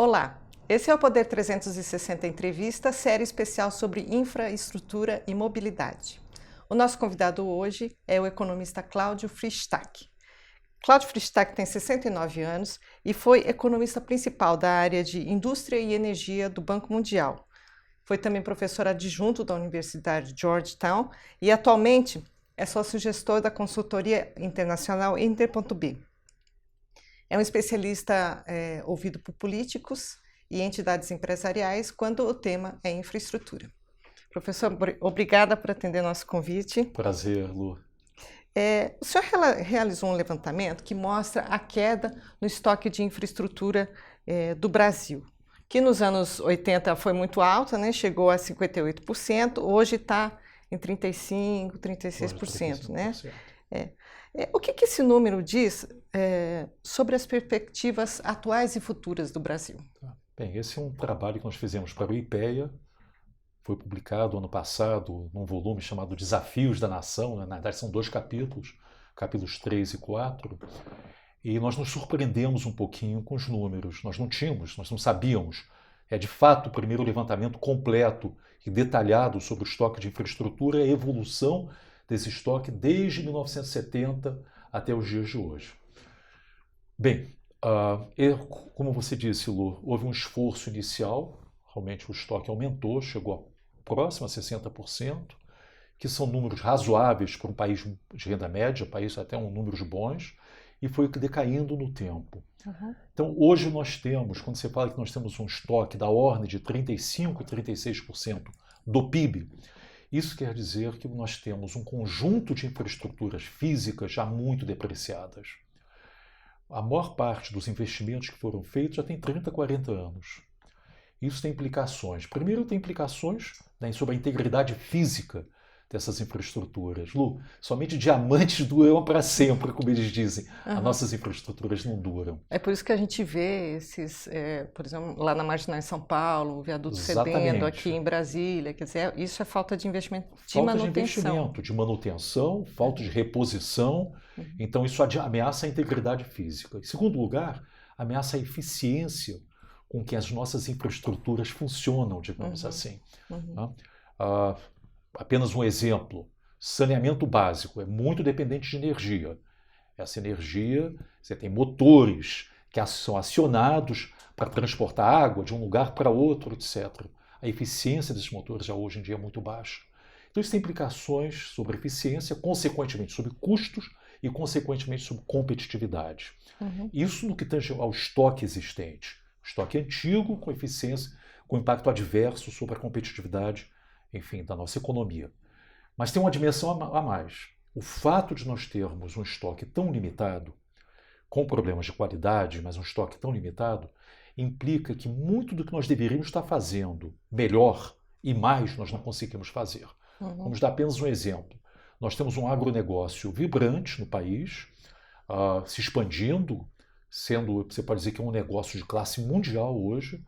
Olá, esse é o Poder 360 Entrevista, série especial sobre infraestrutura e mobilidade. O nosso convidado hoje é o economista Cláudio Freystack. Cláudio Freystack tem 69 anos e foi economista principal da área de Indústria e Energia do Banco Mundial. Foi também professor adjunto da Universidade de Georgetown e atualmente é sócio-gestor da consultoria internacional Inter.b. É um especialista ouvido por políticos e entidades empresariais quando o tema é infraestrutura. Professor, obrigada por atender nosso convite. Prazer, Lu. O senhor realizou um levantamento que mostra a queda no estoque de infraestrutura do Brasil, que nos anos 80 foi muito alta, né? Chegou a 58%, hoje está em 35%, 36%. Né? O que esse número diz sobre as perspectivas atuais e futuras do Brasil? Bem, esse é um trabalho que nós fizemos para o IPEA, foi publicado ano passado num volume chamado Desafios da Nação, né? Na verdade são 2 capítulos, capítulos 3 e 4, e nós nos surpreendemos um pouquinho com os números. Nós não sabíamos. É de fato o primeiro levantamento completo e detalhado sobre o estoque de infraestrutura e a evolução desse estoque desde 1970 até os dias de hoje. Bem, como você disse, Lu, houve um esforço inicial, realmente o estoque aumentou, chegou próximo a 60%, que são números razoáveis para um país de renda média, país até números bons, e foi decaindo no tempo. Uhum. Então, hoje nós temos, quando você fala que nós temos um estoque da ordem de 35% e 36% do PIB, isso quer dizer que nós temos um conjunto de infraestruturas físicas já muito depreciadas. A maior parte dos investimentos que foram feitos já tem 30, 40 anos. Isso tem implicações. Primeiro, tem implicações sobre a integridade física dessas infraestruturas. Lu, somente diamantes duram para sempre, como eles dizem. Uhum. As nossas infraestruturas não duram. É por isso que a gente vê esses, por exemplo, lá na Marginal em São Paulo, o viaduto Exatamente. cedendo, aqui em Brasília. Quer dizer, isso é falta de investimento, de manutenção. Falta de investimento, de manutenção, falta de reposição. Então, isso ameaça a integridade física. Em segundo lugar, ameaça a eficiência com que as nossas infraestruturas funcionam, digamos assim. Apenas um exemplo, saneamento básico é muito dependente de energia. Essa energia, você tem motores que são acionados para transportar água de um lugar para outro, etc. A eficiência desses motores já hoje em dia é muito baixa. Então isso tem implicações sobre eficiência, consequentemente sobre custos e consequentemente sobre competitividade. Isso no que tange ao estoque existente. Estoque antigo com eficiência, com impacto adverso sobre a competitividade, enfim, da nossa economia. Mas tem uma dimensão a mais. O fato de nós termos um estoque tão limitado, com problemas de qualidade, mas um estoque tão limitado, implica que muito do que nós deveríamos estar fazendo melhor e mais nós não conseguimos fazer. Vamos dar apenas um exemplo. Nós temos um agronegócio vibrante no país, se expandindo, você pode dizer que é um negócio de classe mundial hoje,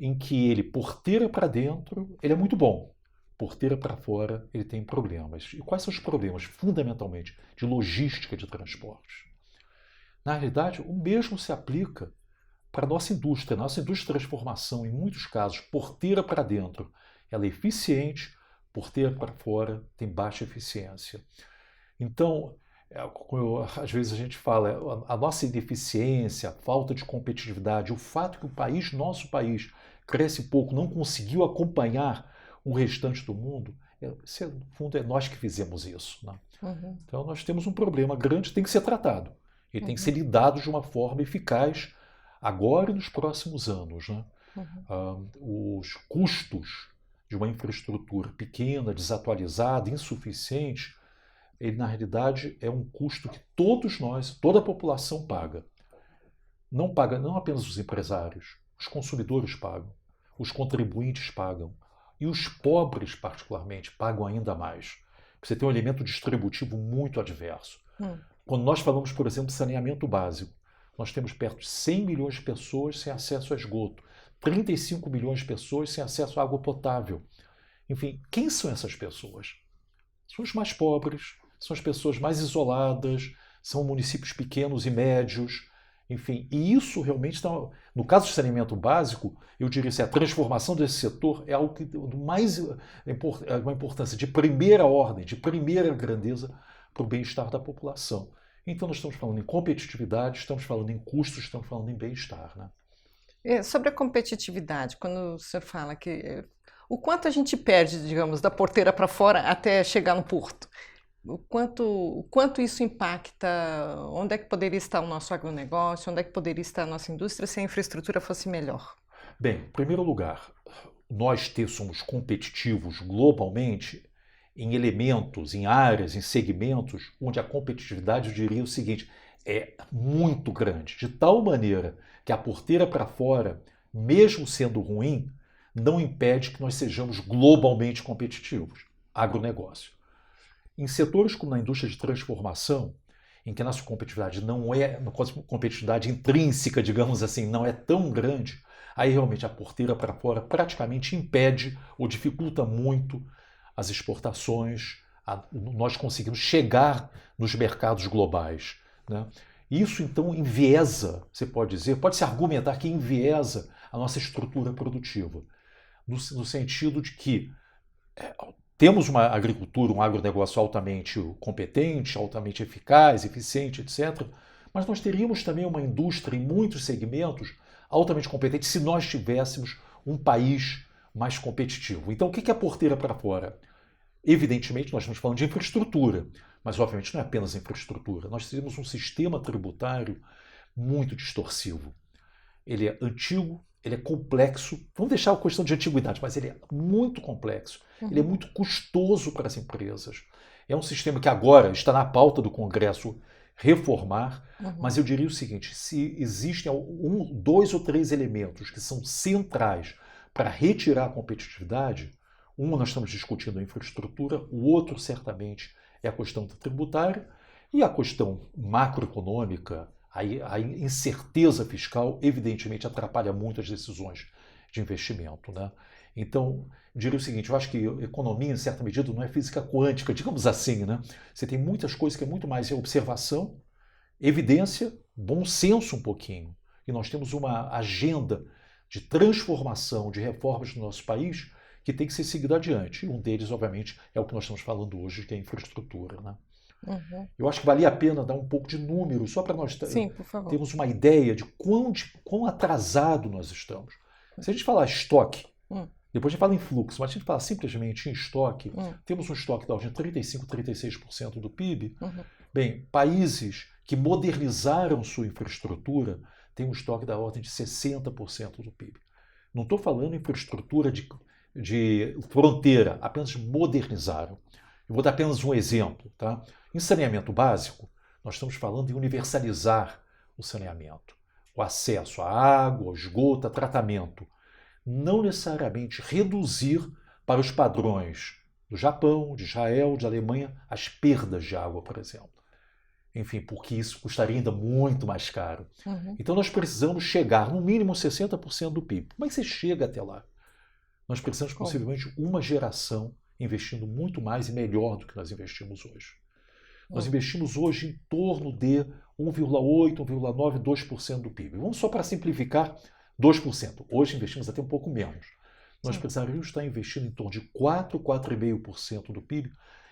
em que ele, porteira para dentro, ele é muito bom. Porteira para fora, ele tem problemas. E quais são os problemas? Fundamentalmente, de logística de transportes. Na realidade, o mesmo se aplica para a nossa indústria. Nossa indústria de transformação, em muitos casos, porteira para dentro, ela é eficiente, porteira para fora tem baixa eficiência. Então, às vezes a gente fala, a nossa ineficiência, a falta de competitividade, o fato que nosso país, cresce pouco, não conseguiu acompanhar o restante do mundo, no fundo é nós que fizemos isso. Né? Então nós temos um problema grande, tem que ser tratado. Ele tem que ser lidado de uma forma eficaz agora e nos próximos anos. Né? Os custos de uma infraestrutura pequena, desatualizada, insuficiente, ele na realidade é um custo que todos nós, toda a população paga. Não paga não apenas os empresários, os consumidores pagam, os contribuintes pagam e os pobres particularmente pagam ainda mais. Você tem um elemento distributivo muito adverso. Quando nós falamos, por exemplo, de saneamento básico, nós temos perto de 100 milhões de pessoas sem acesso a esgoto, 35 milhões de pessoas sem acesso à água potável. Enfim, quem são essas pessoas? São os mais pobres, são as pessoas mais isoladas, são municípios pequenos e médios. Enfim, e isso realmente está, no caso do saneamento básico, eu diria assim, a transformação desse setor é algo que mais uma importância de primeira ordem, de primeira grandeza para o bem-estar da população. Então nós estamos falando em competitividade, estamos falando em custos, estamos falando em bem-estar, né? Sobre a competitividade, quando você fala que o quanto a gente perde, digamos, da porteira para fora até chegar no porto? O quanto isso impacta? Onde é que poderia estar o nosso agronegócio? Onde é que poderia estar a nossa indústria se a infraestrutura fosse melhor? Bem, em primeiro lugar, nós somos competitivos globalmente em elementos, em áreas, em segmentos onde a competitividade, eu diria o seguinte, é muito grande, de tal maneira que a porteira para fora, mesmo sendo ruim, não impede que nós sejamos globalmente competitivos. Agronegócio. Em setores como na indústria de transformação, em que a nossa competitividade não é, uma competitividade intrínseca, digamos assim, não é tão grande, aí realmente a porteira para fora praticamente impede ou dificulta muito as exportações, nós conseguimos chegar nos mercados globais, né? Isso então enviesa, você pode dizer, pode-se argumentar que enviesa a nossa estrutura produtiva, no sentido de que temos uma agricultura, um agronegócio altamente competente, altamente eficaz, eficiente, etc. Mas nós teríamos também uma indústria em muitos segmentos altamente competente se nós tivéssemos um país mais competitivo. Então, o que é a porteira para fora? Evidentemente, nós estamos falando de infraestrutura, mas obviamente não é apenas infraestrutura. Nós temos um sistema tributário muito distorsivo. Ele é antigo, ele é complexo. Vamos deixar a questão de antiguidade, mas ele é muito complexo. Ele é muito custoso para as empresas. É um sistema que agora está na pauta do Congresso reformar, mas eu diria o seguinte, se existem dois ou três elementos que são centrais para retirar a competitividade, nós estamos discutindo a infraestrutura, o outro certamente é a questão tributária e a questão macroeconômica. A incerteza fiscal, evidentemente, atrapalha muito as decisões de investimento, né? Então, eu diria o seguinte, eu acho que economia, em certa medida, não é física quântica, digamos assim, né? Você tem muitas coisas que é muito mais observação, evidência, bom senso um pouquinho. E nós temos uma agenda de transformação, de reformas no nosso país que tem que ser seguida adiante. E um deles, obviamente, é o que nós estamos falando hoje, que é a infraestrutura, né? Eu acho que valia a pena dar um pouco de número, só para nós termos uma ideia de quão atrasado nós estamos. Se a gente falar estoque, depois a gente fala em fluxo, mas se a gente falar simplesmente em estoque, temos um estoque da ordem de 35%, 36% do PIB. Bem, países que modernizaram sua infraestrutura têm um estoque da ordem de 60% do PIB. Não estou falando em infraestrutura de fronteira, apenas modernizaram. Eu vou dar apenas um exemplo, tá? Em saneamento básico, nós estamos falando em universalizar o saneamento, o acesso à água, ao esgoto, a tratamento. Não necessariamente reduzir para os padrões do Japão, de Israel, de Alemanha, as perdas de água, por exemplo. Enfim, porque isso custaria ainda muito mais caro. Então nós precisamos chegar no mínimo 60% do PIB. Como é que você chega até lá? Nós precisamos possivelmente uma geração investindo muito mais e melhor do que nós investimos hoje. Nós investimos hoje em torno de 1,8%, 1,9%, 2% do PIB. Vamos só para simplificar, 2%. Hoje investimos até um pouco menos. Nós precisaríamos estar investindo em torno de 4%, 4,5% do PIB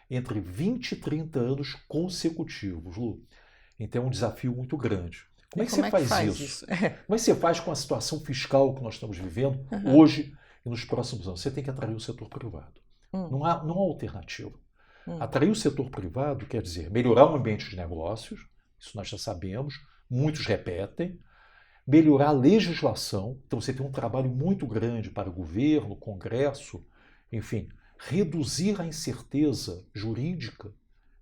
entre 20 e 30 anos consecutivos, Lu. Então é um desafio muito grande. Como é que você faz isso? Como é que você faz com a situação fiscal que nós estamos vivendo hoje e nos próximos anos? Você tem que atrair o setor privado. Não há alternativa. Atrair o setor privado quer dizer melhorar o ambiente de negócios, isso nós já sabemos, muitos repetem, melhorar a legislação, então você tem um trabalho muito grande para o governo, o Congresso, enfim, reduzir a incerteza jurídica,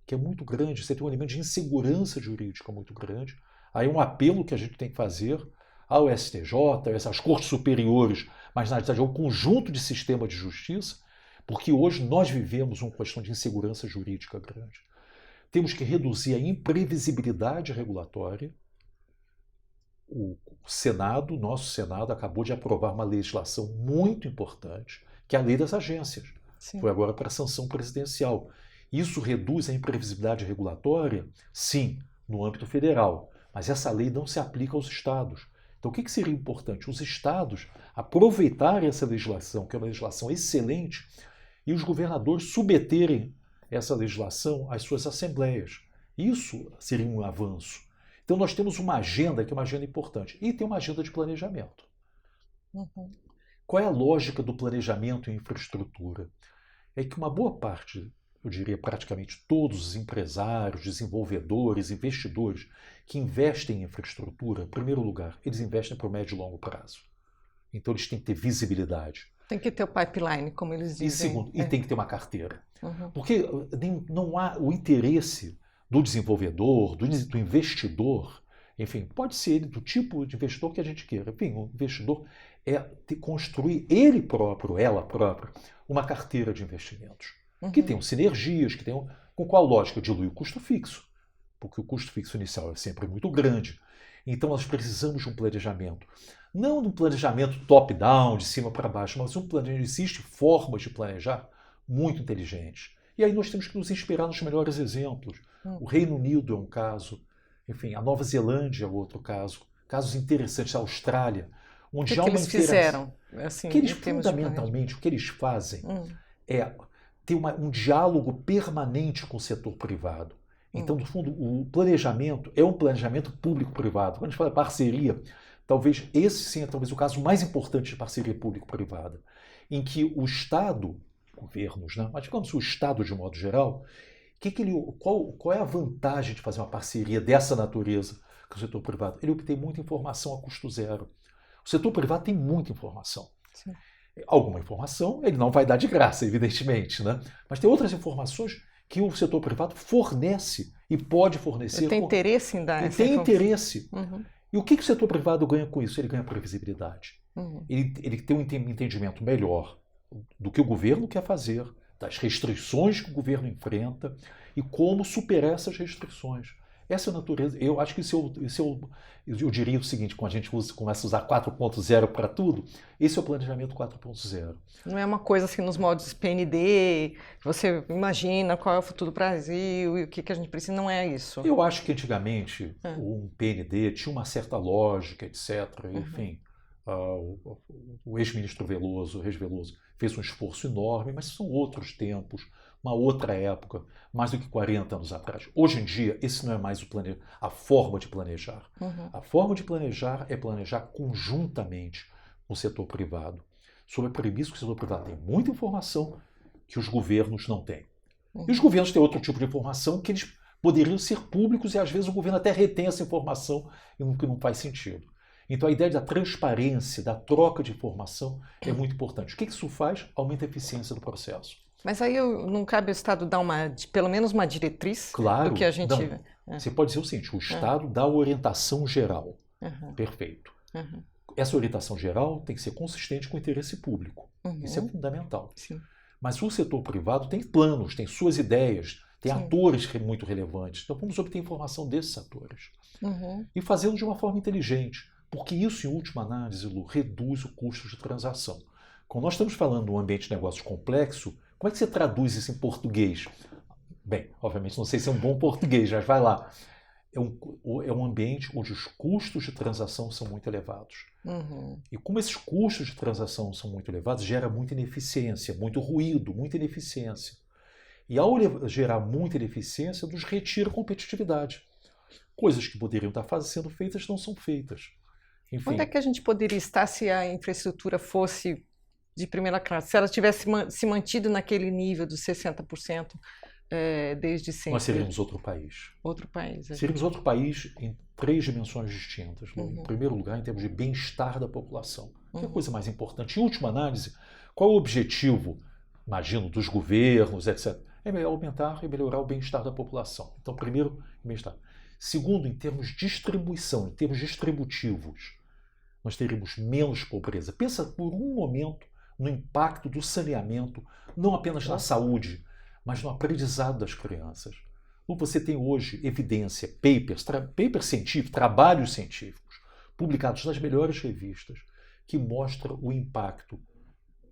que é muito grande, você tem um elemento de insegurança jurídica muito grande, aí um apelo que a gente tem que fazer ao STJ, às cortes superiores, mas na verdade ao conjunto de sistema de justiça, porque hoje nós vivemos uma questão de insegurança jurídica grande. Temos que reduzir a imprevisibilidade regulatória. O Senado, nosso Senado, acabou de aprovar uma legislação muito importante, que é a Lei das Agências. Foi agora para a sanção presidencial. Isso reduz a imprevisibilidade regulatória? Sim, no âmbito federal. mas essa lei não se aplica aos estados. Então, o que seria importante? Os estados aproveitarem essa legislação, que é uma legislação excelente, e os governadores submeterem essa legislação às suas assembleias. Isso seria um avanço. Então, nós temos uma agenda que é uma agenda importante. E tem uma agenda de planejamento. Uhum. Qual é a lógica do planejamento em infraestrutura? É que uma boa parte, eu diria praticamente todos os empresários, desenvolvedores, investidores que investem em infraestrutura, em primeiro lugar, eles investem para o médio e longo prazo. Então eles têm que ter visibilidade. Tem que ter o pipeline, como eles dizem. E segundo, e tem que ter uma carteira. Uhum. Porque não há o interesse do desenvolvedor, do investidor, enfim, pode ser ele do tipo de investidor que a gente queira. Enfim, o investidor é construir ele próprio, ela própria, uma carteira de investimentos. Que tenham sinergias, que tenham. Com qual lógica? Dilui o custo fixo. Porque o custo fixo inicial é sempre muito grande. Então nós precisamos de um planejamento. Não de um planejamento top-down, de cima para baixo, mas um planejamento. Existem formas de planejar muito inteligentes. E aí nós temos que nos inspirar nos melhores exemplos. O Reino Unido é um caso, enfim, a Nova Zelândia é outro caso. Casos interessantes, a Austrália, onde há uma eles fizeram? Assim, que eles fundamentalmente, o que eles fazem é ter um diálogo permanente com o setor privado. Então, no fundo, o planejamento é um planejamento público-privado. Quando a gente fala parceria, talvez esse sim é talvez o caso mais importante de parceria público-privada, em que o Estado, governos, né? Mas digamos o Estado de modo geral, qual é a vantagem de fazer uma parceria dessa natureza com o setor privado? Ele obtém muita informação a custo zero. O setor privado tem muita informação. Sim. Alguma informação ele não vai dar de graça, evidentemente, né? Mas tem outras informações que o setor privado fornece e pode fornecer. Ele tem interesse em dar ele essa tem informação. interesse. E o que o setor privado ganha com isso? Ele ganha previsibilidade. Ele tem um entendimento melhor do que o governo quer fazer, das restrições que o governo enfrenta e como superar essas restrições. Essa é a natureza. Eu acho que eu diria o seguinte, quando a gente começa a usar 4.0 para tudo, esse é o planejamento 4.0. Não é uma coisa assim nos moldes PND, você imagina qual é o futuro do Brasil e o que a gente precisa, não é isso. Eu acho que antigamente um PND tinha uma certa lógica, etc. Enfim, o ex-ministro Veloso, o Reis Veloso, fez um esforço enorme, mas são outros tempos, uma outra época, mais do que 40 anos atrás. Hoje em dia, esse não é mais a forma de planejar. A forma de planejar é planejar conjuntamente com o setor privado, sob a premissa que o setor privado tem muita informação que os governos não têm. E os governos têm outro tipo de informação que eles poderiam ser públicos e às vezes o governo até retém essa informação, o que não faz sentido. Então a ideia da transparência, da troca de informação é muito importante. O que isso faz? Aumenta a eficiência do processo. Mas aí não cabe o Estado dar pelo menos uma diretriz do que a gente... Você pode dizer o seguinte, o Estado dá orientação geral. Perfeito. Essa orientação geral tem que ser consistente com o interesse público. Isso é fundamental. Sim. Mas o setor privado tem planos, tem suas ideias, tem atores muito relevantes. Então vamos obter informação desses atores. E fazê-lo de uma forma inteligente. Porque isso, em última análise, Lu, reduz o custo de transação. Quando nós estamos falando de um ambiente de negócios complexo, como é que você traduz isso em português? Bem, obviamente não sei se é um bom português, mas vai lá. É um ambiente onde os custos de transação são muito elevados. E como esses custos de transação são muito elevados, gera muita ineficiência, muito ruído, muita ineficiência. E ao gerar muita ineficiência, nos retira competitividade. Coisas que poderiam estar sendo feitas não são feitas. Enfim. Onde é que a gente poderia estar se a infraestrutura fosse de primeira classe? Se ela tivesse se mantido naquele nível dos 60% desde sempre? Nós seríamos outro país. Outro país. Seríamos outro país em 3 dimensões distintas. Em primeiro lugar, em termos de bem-estar da população. Que é a coisa mais importante. Em última análise, qual é o objetivo, imagino, dos governos, etc.? É aumentar e melhorar o bem-estar da população. Então, primeiro, bem-estar. Segundo, em termos de distribuição, em termos distributivos, nós teríamos menos pobreza. Pensa por um momento no impacto do saneamento, não apenas na saúde, mas no aprendizado das crianças. Você tem hoje evidência, papers científicos, trabalhos científicos, publicados nas melhores revistas, que mostram o impacto,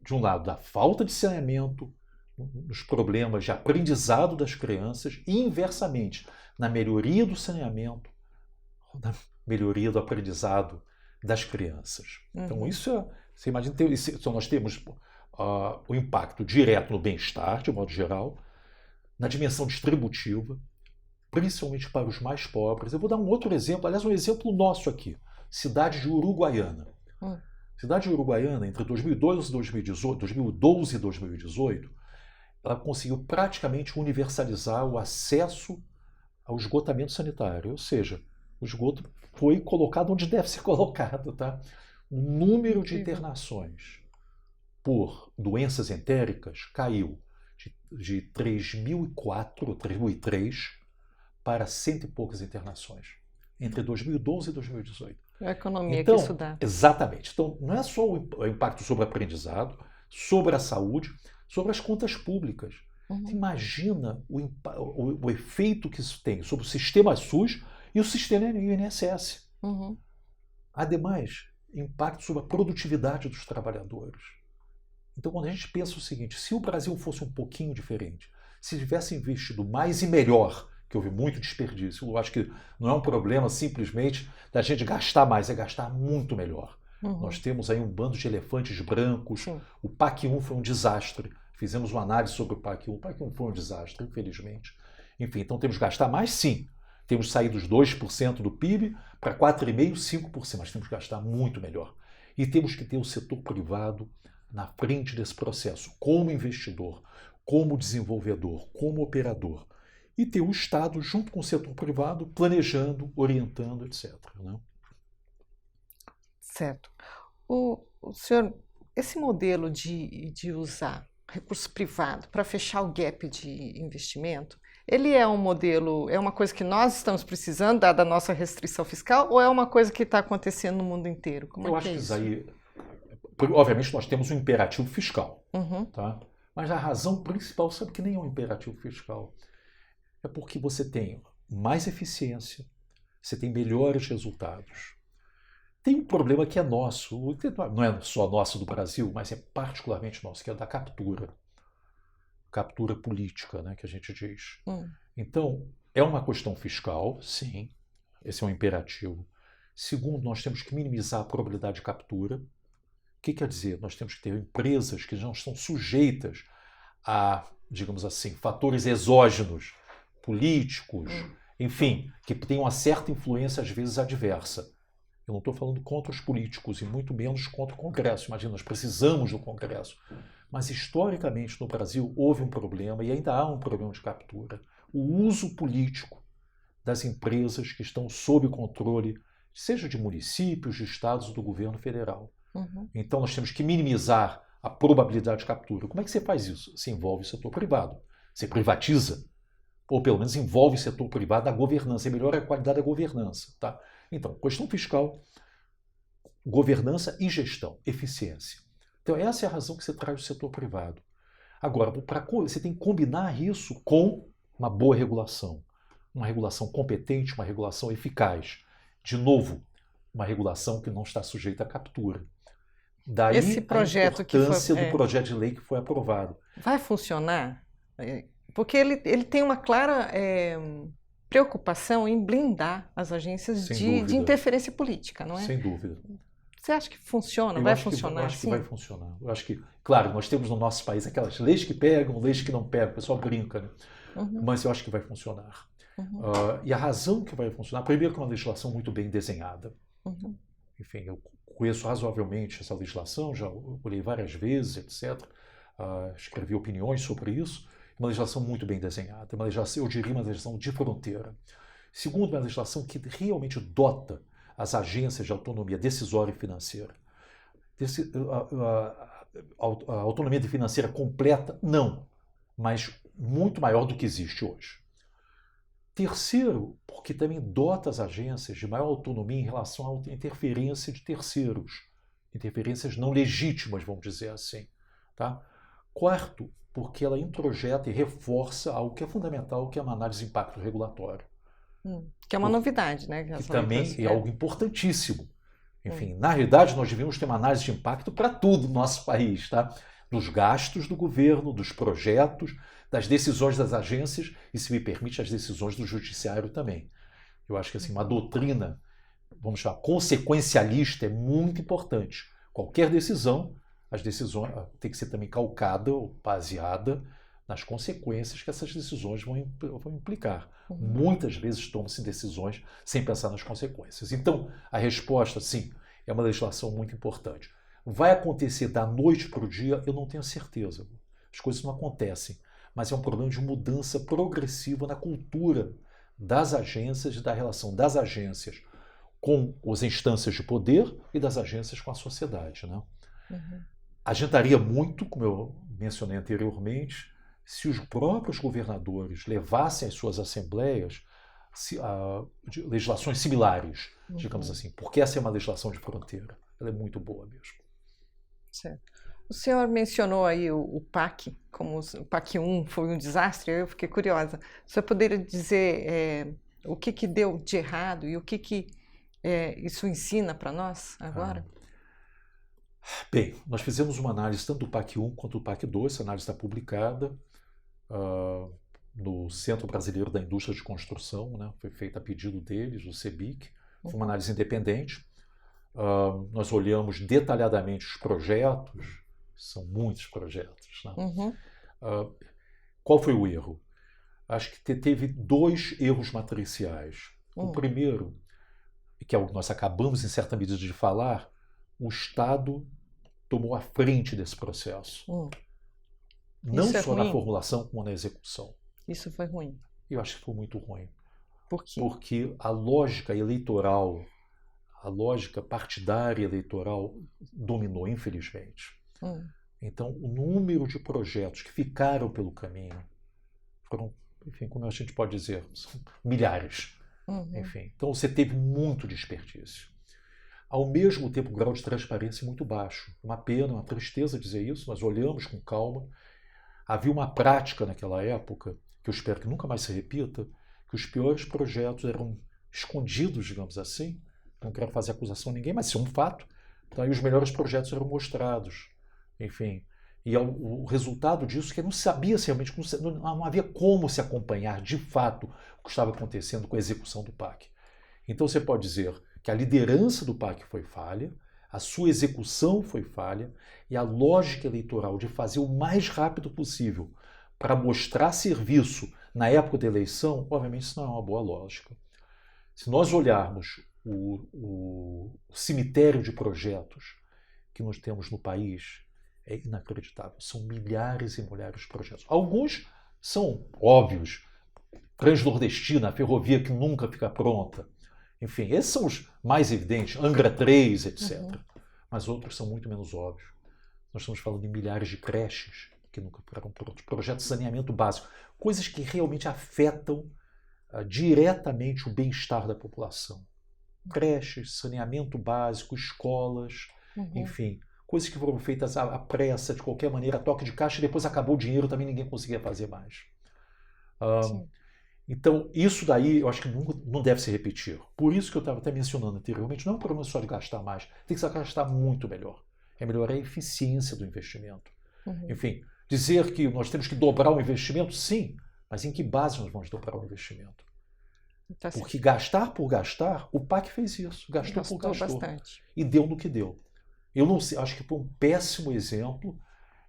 de um lado, da falta de saneamento, nos problemas de aprendizado das crianças e, inversamente, na melhoria do saneamento, na melhoria do aprendizado das crianças. Então, isso é, você imagina, então nós temos o impacto direto no bem-estar, de modo geral, na dimensão distributiva, principalmente para os mais pobres. Eu vou dar um outro exemplo, aliás, um exemplo nosso aqui, cidade de Uruguaiana. Cidade de Uruguaiana, entre 2012 e 2018, ela conseguiu praticamente universalizar o acesso ao esgotamento sanitário, ou seja, o esgoto foi colocado onde deve ser colocado, tá? O número de internações por doenças entéricas caiu de 3.004 ou 3.003 para 100 e poucas internações entre 2012 e 2018. A economia então, que isso dá. Exatamente. Então, não é só o impacto sobre o aprendizado, sobre a saúde, sobre as contas públicas. Imagina o efeito que isso tem sobre o sistema SUS e o sistema INSS. Ademais, impacto sobre a produtividade dos trabalhadores. Então, quando a gente pensa o seguinte, se o Brasil fosse um pouquinho diferente, se tivesse investido mais e melhor, que houve muito desperdício, eu acho que não é um problema simplesmente da gente gastar mais, é gastar muito melhor. Nós temos aí um bando de elefantes brancos, o PAC 1 foi um desastre, fizemos uma análise sobre o PAC 1 foi um desastre, infelizmente. Enfim, então temos que gastar mais, sim. Temos que sair dos 2% do PIB para 4,5%, 5%, mas temos que gastar muito melhor. E temos que ter o setor privado na frente desse processo, como investidor, como desenvolvedor, como operador. E ter o Estado junto com o setor privado, planejando, orientando, etc. Né? Certo. O senhor, esse modelo de usar recurso privado para fechar o gap de investimento, ele é um modelo, é uma coisa que nós estamos precisando, dada a nossa restrição fiscal, ou é uma coisa que está acontecendo no mundo inteiro? Eu acho que isso aí, obviamente nós temos um imperativo fiscal, tá? Mas a razão principal, sabe que nem é um imperativo fiscal, é porque você tem mais eficiência, você tem melhores resultados. Tem um problema que é nosso, não é só nosso do Brasil, mas é particularmente nosso, que é da captura. Captura política, né, que a gente diz. Então, é uma questão fiscal, sim, esse é um imperativo. Segundo, nós temos que minimizar a probabilidade de captura. O que quer dizer? Nós temos que ter empresas que não estão sujeitas a, digamos assim, fatores exógenos, políticos, enfim, que tenham uma certa influência, às vezes, adversa. Eu não estou falando contra os políticos e muito menos contra o Congresso. Imagina, nós precisamos do Congresso. Mas, historicamente, no Brasil, houve um problema e ainda há um problema de captura. O uso político das empresas que estão sob o controle, seja de municípios, de estados ou do governo federal. Então, nós temos que minimizar a probabilidade de captura. Como é que você faz isso? Você envolve o setor privado. Você privatiza, ou pelo menos envolve o setor privado na governança, e melhora a qualidade da governança. Tá? Então, questão fiscal, governança e gestão, eficiência. Então, essa é a razão que você traz o setor privado. Agora, você tem que combinar isso com uma boa regulação. Uma regulação competente, uma regulação eficaz. De novo, uma regulação que não está sujeita à captura. Daí esse projeto a importância do projeto de lei que foi aprovado. Vai funcionar? Porque ele tem uma clara preocupação em blindar as agências de interferência política, não é? Sem dúvida. Você acha que funciona? Vai funcionar? Eu acho que vai funcionar. Eu acho que, claro, nós temos no nosso país aquelas leis que pegam, leis que não pegam, o pessoal brinca, né? Mas eu acho que vai funcionar. E a razão que vai funcionar, primeiro que é uma legislação muito bem desenhada. Enfim, eu conheço razoavelmente essa legislação, já olhei várias vezes, etc. Escrevi opiniões sobre isso. Uma legislação muito bem desenhada, uma legislação, eu diria uma legislação de fronteira. Segundo, uma legislação que realmente dota as agências de autonomia decisória e financeira. A autonomia financeira completa, não, mas muito maior do que existe hoje. Terceiro, porque também dota as agências de maior autonomia em relação à interferência de terceiros, interferências não legítimas, vamos dizer assim. Tá? Quarto, porque ela introjeta e reforça algo que é fundamental, que é uma análise de impacto regulatório. Que é uma novidade, né? Que também é algo importantíssimo. Enfim, na realidade, nós devíamos ter uma análise de impacto para tudo no nosso país, tá? Dos gastos do governo, dos projetos, das decisões das agências e, se me permite, as decisões do judiciário também. Eu acho que assim, uma doutrina, vamos chamar, consequencialista é muito importante. Qualquer decisão, as decisões tem que ser também calcada ou baseada nas consequências que essas decisões vão implicar. Muitas vezes tomam-se decisões sem pensar nas consequências. Então, a resposta, sim, é uma legislação muito importante. Vai acontecer da noite para o dia? Eu não tenho certeza. As coisas não acontecem. Mas é um problema de mudança progressiva na cultura das agências e da relação das agências com as instâncias de poder e das agências com a sociedade, né? Adiantaria muito, como eu mencionei anteriormente, se os próprios governadores levassem às suas assembleias legislações similares, digamos assim, porque essa é uma legislação de fronteira. Ela é muito boa mesmo. Certo. O senhor mencionou aí o PAC, como o PAC 1 foi um desastre, eu fiquei curiosa. O senhor poderia dizer o que deu de errado e o que isso ensina para nós agora? Bem, nós fizemos uma análise tanto do PAC 1 quanto do PAC 2, essa análise está publicada no Centro Brasileiro da Indústria de Construção, né? Foi feita a pedido deles, o CEBIC, foi uma análise independente. Nós olhamos detalhadamente os projetos, são muitos projetos, né? Qual foi o erro? Acho que teve 2 erros matriciais. O primeiro, que é o que nós acabamos em certa medida de falar, o Estado tomou a frente desse processo. Não só na formulação, como na execução. Isso foi ruim? Eu acho que foi muito ruim. Por quê? Porque a lógica eleitoral, a lógica partidária eleitoral dominou, infelizmente. Então, o número de projetos que ficaram pelo caminho foram, enfim, como a gente pode dizer, milhares. Enfim, então você teve muito desperdício. Ao mesmo tempo, o grau de transparência muito baixo. Uma pena, uma tristeza dizer isso, nós olhamos com calma. Havia uma prática naquela época, que eu espero que nunca mais se repita, que os piores projetos eram escondidos, digamos assim. Não quero fazer acusação a ninguém, mas isso é um fato. Então, aí os melhores projetos eram mostrados. Enfim, e o resultado disso é que não sabia se realmente, não havia como se acompanhar de fato o que estava acontecendo com a execução do PAC. Então você pode dizer que a liderança do PAC foi falha, a sua execução foi falha e a lógica eleitoral de fazer o mais rápido possível para mostrar serviço na época da eleição, obviamente isso não é uma boa lógica. Se nós olharmos o cemitério de projetos que nós temos no país, é inacreditável. São milhares e milhares de projetos. Alguns são óbvios. Transnordestina, a ferrovia que nunca fica pronta. Enfim, esses são os mais evidentes. Angra 3, etc. Mas outros são muito menos óbvios. Nós estamos falando de milhares de creches que nunca ficaram prontos. Projetos de saneamento básico. Coisas que realmente afetam diretamente o bem-estar da população. Creches, saneamento básico, escolas, enfim... Coisas que foram feitas à pressa, de qualquer maneira, a toque de caixa, e depois acabou o dinheiro, também ninguém conseguia fazer mais. Então, isso daí eu acho que não deve se repetir. Por isso que eu estava até mencionando anteriormente, não é um problema só de gastar mais, tem que se gastar muito melhor. É melhorar a eficiência do investimento. Enfim, dizer que nós temos que dobrar o investimento, sim, mas em que base nós vamos dobrar o investimento? Porque gastar por gastar, o PAC fez isso, gastou por gastou. Bastante. E deu no que deu. Eu não sei, acho que foi um péssimo exemplo.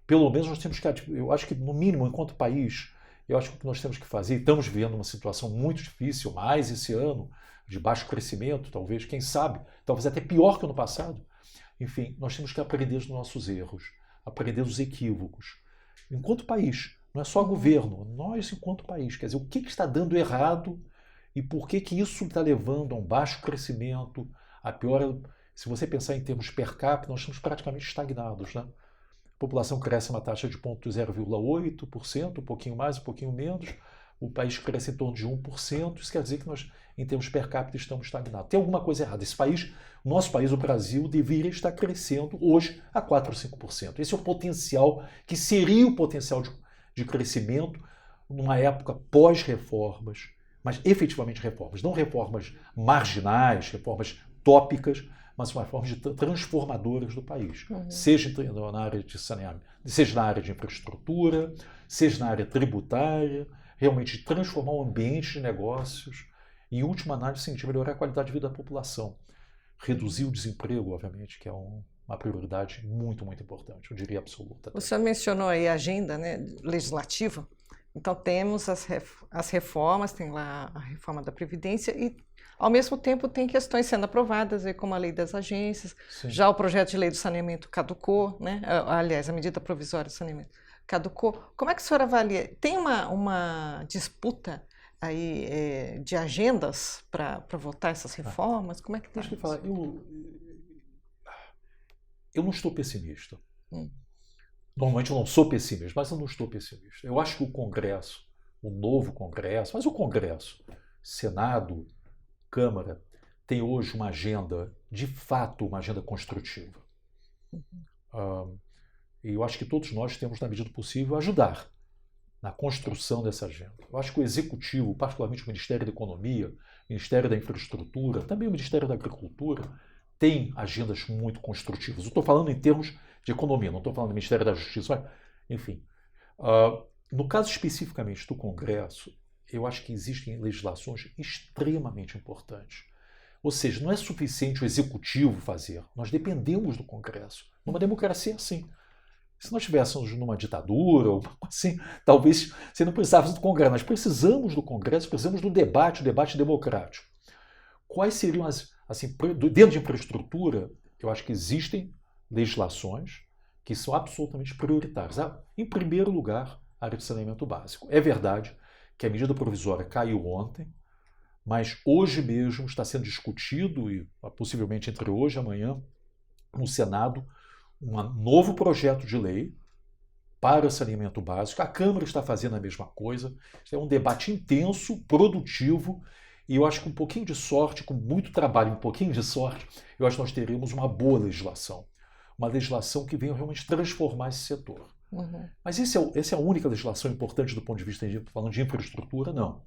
Pelo menos nós temos que, eu acho que no mínimo, enquanto país, eu acho que o que nós temos que fazer, e estamos vivendo uma situação muito difícil, mais esse ano, de baixo crescimento, talvez, quem sabe, talvez até pior que ano passado. Enfim, nós temos que aprender dos nossos erros, aprender dos equívocos. Enquanto país, não é só governo, nós enquanto país, quer dizer, o que está dando errado e por que isso está levando a um baixo crescimento, a pior... Se você pensar em termos per capita, nós estamos praticamente estagnados, né? A população cresce uma taxa de 0,8%, um pouquinho mais, um pouquinho menos. O país cresce em torno de 1%. Isso quer dizer que nós, em termos per capita, estamos estagnados. Tem alguma coisa errada. Esse país, o nosso país, o Brasil, deveria estar crescendo hoje a 4% ou 5%. Esse é o potencial, que seria o potencial de crescimento numa época pós-reformas, mas efetivamente reformas. Não reformas marginais, reformas tópicas, mas reformas transformadoras do país, seja na área de saneamento, seja na área de infraestrutura, seja na área tributária, realmente transformar o ambiente de negócios. E, em última análise, sim, de melhorar a qualidade de vida da população. Reduzir o desemprego, obviamente, que é uma prioridade muito, muito importante, eu diria absoluta. O senhor mencionou aí a agenda, né, legislativa. Então, temos as reformas, tem lá a reforma da Previdência e, ao mesmo tempo, tem questões sendo aprovadas, aí, como a lei das agências, Sim. já o projeto de lei do saneamento caducou, né? Aliás, a medida provisória do saneamento caducou. Como é que o senhor avalia? Tem uma disputa aí de agendas para votar essas reformas? Como é que está Deixa eu isso? falar, eu não estou pessimista. Normalmente eu não sou pessimista, mas eu não estou pessimista. Eu acho que o Congresso, o novo Congresso, mas o Congresso, Senado, Câmara, tem hoje uma agenda, de fato, uma agenda construtiva. E eu acho que todos nós temos, na medida do possível, ajudar na construção dessa agenda. Eu acho que o Executivo, particularmente o Ministério da Economia, o Ministério da Infraestrutura, também o Ministério da Agricultura, tem agendas muito construtivas. Eu estou falando em termos de economia, não estou falando do Ministério da Justiça, mas, enfim. No caso especificamente do Congresso, eu acho que existem legislações extremamente importantes. Ou seja, não é suficiente o Executivo fazer, nós dependemos do Congresso. Numa democracia é assim. Se nós estivéssemos numa ditadura ou assim, talvez você não precisasse do Congresso. Nós precisamos do Congresso, precisamos do debate, o debate democrático. Quais seriam assim, dentro de infraestrutura, eu acho que existem legislações que são absolutamente prioritárias. Em primeiro lugar, a área de saneamento básico. É verdade que a medida provisória caiu ontem, mas hoje mesmo está sendo discutido, e possivelmente entre hoje e amanhã, no Senado, um novo projeto de lei para o saneamento básico. A Câmara está fazendo a mesma coisa. É um debate intenso, produtivo, e eu acho que com um pouquinho de sorte, com muito trabalho, um pouquinho de sorte, eu acho que nós teremos uma boa legislação. Uma legislação que venha realmente transformar esse setor. Mas essa é a única legislação importante do ponto de vista, falando de infraestrutura? Não.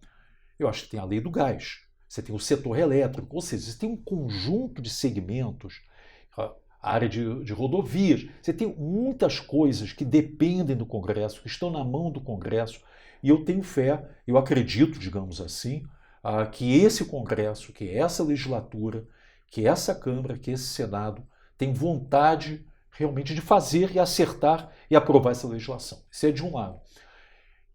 Eu acho que tem a lei do gás, você tem o setor elétrico, ou seja, você tem um conjunto de segmentos, a área de rodovias. Você tem muitas coisas que dependem do Congresso, que estão na mão do Congresso, e eu tenho fé, eu acredito, digamos assim, que esse Congresso, que essa legislatura, que essa Câmara, que esse Senado tem vontade realmente de fazer e acertar e aprovar essa legislação. Isso é de um lado.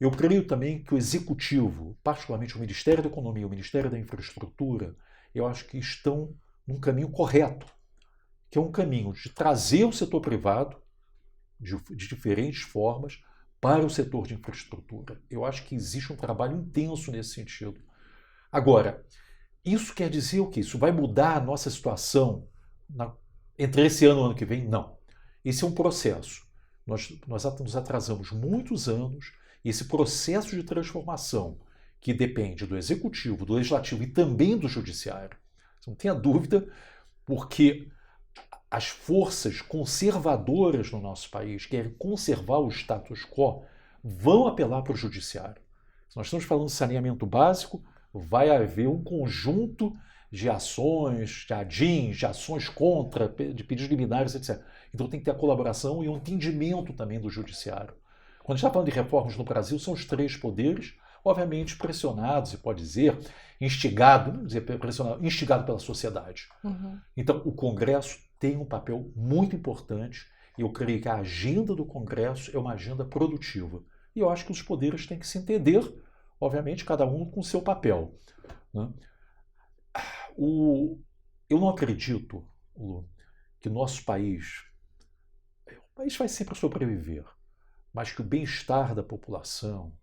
Eu creio também que o Executivo, particularmente o Ministério da Economia e o Ministério da Infraestrutura, eu acho que estão num caminho correto, que é um caminho de trazer o setor privado de diferentes formas para o setor de infraestrutura. Eu acho que existe um trabalho intenso nesse sentido. Agora, isso quer dizer o quê? Isso vai mudar a nossa situação entre esse ano e o ano que vem? Não. Esse é um processo. Nós nos atrasamos muitos anos e esse processo de transformação, que depende do Executivo, do Legislativo e também do Judiciário, não tenha dúvida, porque as forças conservadoras no nosso país, que querem conservar o status quo, vão apelar para o judiciário. Se nós estamos falando de saneamento básico, vai haver um conjunto de ações, de ADIMs, de ações contra, de pedidos liminares, etc. Então tem que ter a colaboração e um entendimento também do judiciário. Quando a gente está falando de reformas no Brasil, são os três poderes, obviamente pressionados, e pode dizer, instigado pela sociedade. Então o Congresso tem um papel muito importante e eu creio que a agenda do Congresso é uma agenda produtiva. E eu acho que os poderes têm que se entender, obviamente, cada um com o seu papel. Né? Eu não acredito, Lu, que o nosso país vai sempre sobreviver, mas que o bem-estar da população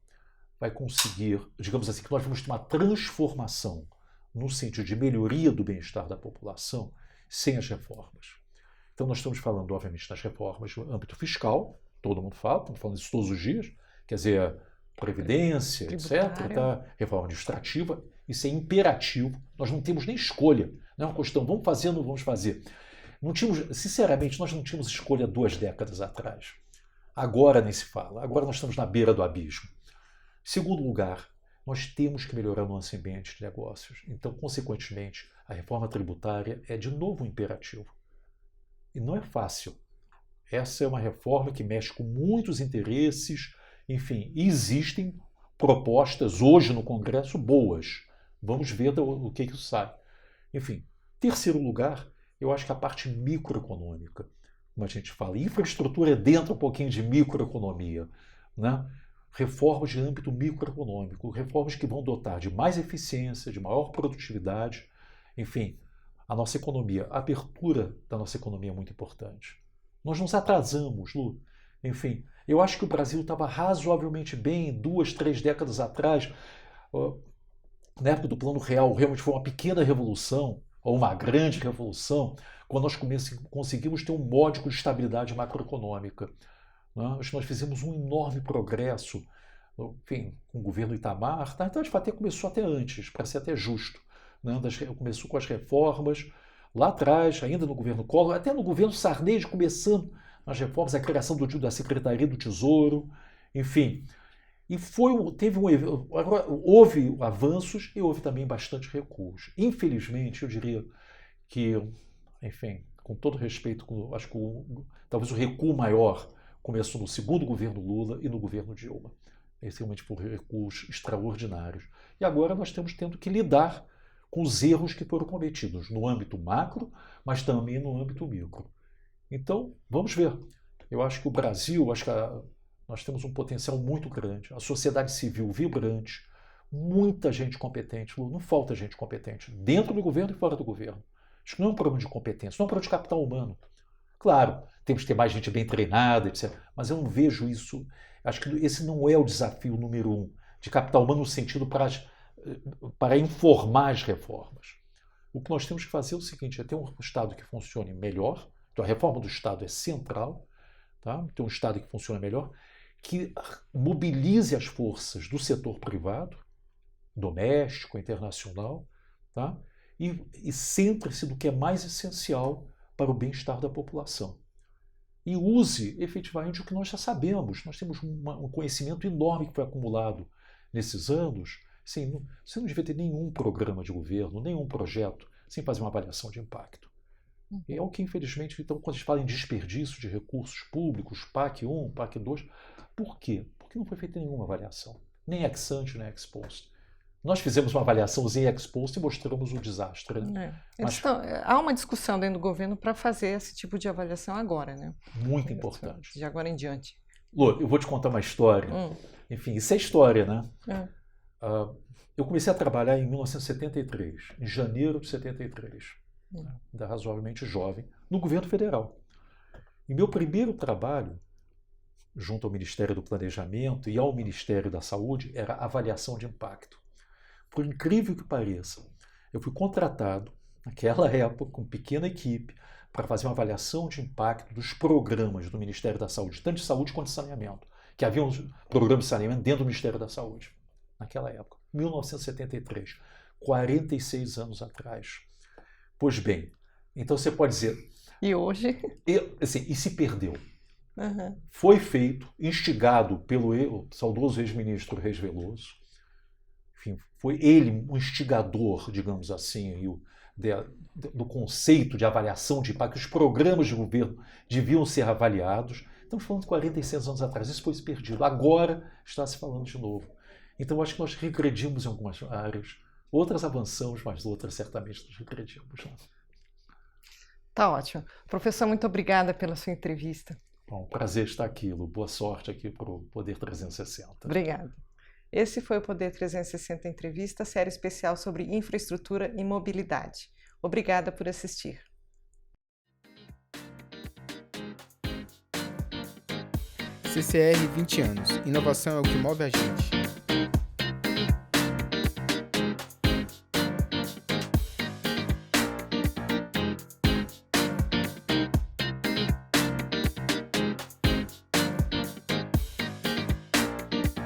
vai conseguir, digamos assim, que nós vamos ter uma transformação no sentido de melhoria do bem-estar da população sem as reformas. Então nós estamos falando, obviamente, das reformas no âmbito fiscal, todo mundo fala, estamos falando disso todos os dias, quer dizer, previdência, etc., tá? Reforma administrativa, isso é imperativo, nós não temos nem escolha, não é uma questão, vamos fazer ou não vamos fazer. Não tínhamos, sinceramente, nós não tínhamos escolha 2 décadas atrás. Agora nem se fala, agora nós estamos na beira do abismo. Segundo lugar, nós temos que melhorar o nosso ambiente de negócios. Então, consequentemente, a reforma tributária é de novo um imperativo. E não é fácil. Essa é uma reforma que mexe com muitos interesses, enfim, existem propostas hoje no Congresso boas, Vamos ver o que isso sai. Enfim, terceiro lugar, eu acho que a parte microeconômica, como a gente fala, infraestrutura dentro um pouquinho de microeconomia, né? Reformas de âmbito microeconômico, reformas que vão dotar de mais eficiência, de maior produtividade, enfim, a nossa economia, a abertura da nossa economia é muito importante. Nós nos atrasamos, Lu. Enfim, eu acho que o Brasil estava razoavelmente bem 2, 3 décadas atrás. Na época do Plano Real, realmente foi uma pequena revolução, ou uma grande revolução, quando nós conseguimos ter um módico de estabilidade macroeconômica. Né? Acho que nós fizemos um enorme progresso, enfim, com o governo Itamar. Na verdade, até começou até antes, para ser até justo. Né? Começou com as reformas, lá atrás, ainda no governo Collor, até no governo Sarney, começando as reformas, a criação da Secretaria do Tesouro, enfim. E houve avanços e houve também bastante recuos. Infelizmente, eu diria que, enfim, com todo respeito, acho que talvez o recuo maior começou no segundo governo Lula e no governo Dilma. Esses realmente foram recuos extraordinários. E agora nós estamos tendo que lidar com os erros que foram cometidos no âmbito macro, mas também no âmbito micro. Então, vamos ver. Eu acho que o Brasil, nós temos um potencial muito grande, a sociedade civil vibrante, muita gente competente, não falta gente competente, dentro do governo e fora do governo. Acho que não é um problema de competência, não é um problema de capital humano. Claro, temos que ter mais gente bem treinada, etc. Mas eu não vejo isso, acho que esse não é o desafio número 1, de capital humano no sentido para informar as reformas. O que nós temos que fazer é o seguinte, é ter um Estado que funcione melhor, então a reforma do Estado é central, tá? Ter um Estado que funcione melhor, que mobilize as forças do setor privado, doméstico, internacional, tá? E centre-se no que é mais essencial para o bem-estar da população. E use efetivamente o que nós já sabemos. Nós temos um conhecimento enorme que foi acumulado nesses anos. Sim, você não devia ter nenhum programa de governo, nenhum projeto, sem fazer uma avaliação de impacto. E é o que, infelizmente, então, quando a gente fala em desperdício de recursos públicos, PAC 1, PAC 2, por quê? Porque não foi feita nenhuma avaliação, nem ex ante, nem ex post. Nós fizemos uma avaliaçãozinha ex post e mostramos o desastre. Né? Há uma discussão dentro do governo para fazer esse tipo de avaliação agora, né? Muito importante. De agora em diante. Lu, eu vou te contar uma história. Enfim, isso é história, né? Eu comecei a trabalhar em 1973, em janeiro de 73. Ainda razoavelmente jovem, no governo federal. E meu primeiro trabalho, junto ao Ministério do Planejamento e ao Ministério da Saúde, era avaliação de impacto. Por incrível que pareça, eu fui contratado, naquela época, com pequena equipe, para fazer uma avaliação de impacto dos programas do Ministério da Saúde, tanto de saúde quanto de saneamento, que havia um programa de saneamento dentro do Ministério da Saúde, naquela época, 1973, 46 anos atrás. Pois bem, então você pode dizer... E hoje? E se perdeu. Foi feito, instigado pelo saudoso ex-ministro Reis Veloso. Enfim, foi ele um instigador, digamos assim, do conceito de avaliação de impacto. Os programas de governo deviam ser avaliados. Estamos falando de 46 anos atrás. Isso foi perdido. Agora está se falando de novo. Então, eu acho que nós regredimos em algumas áreas. Outras avançamos, mas outras certamente nos regredimos. Tá ótimo. Professor, muito obrigada pela sua entrevista. Bom, prazer estar aqui, Lu. Boa sorte aqui para o Poder 360. Obrigada. Esse foi o Poder 360 Entrevista, série especial sobre infraestrutura e mobilidade. Obrigada por assistir. CCR 20 anos. Inovação é o que move a gente.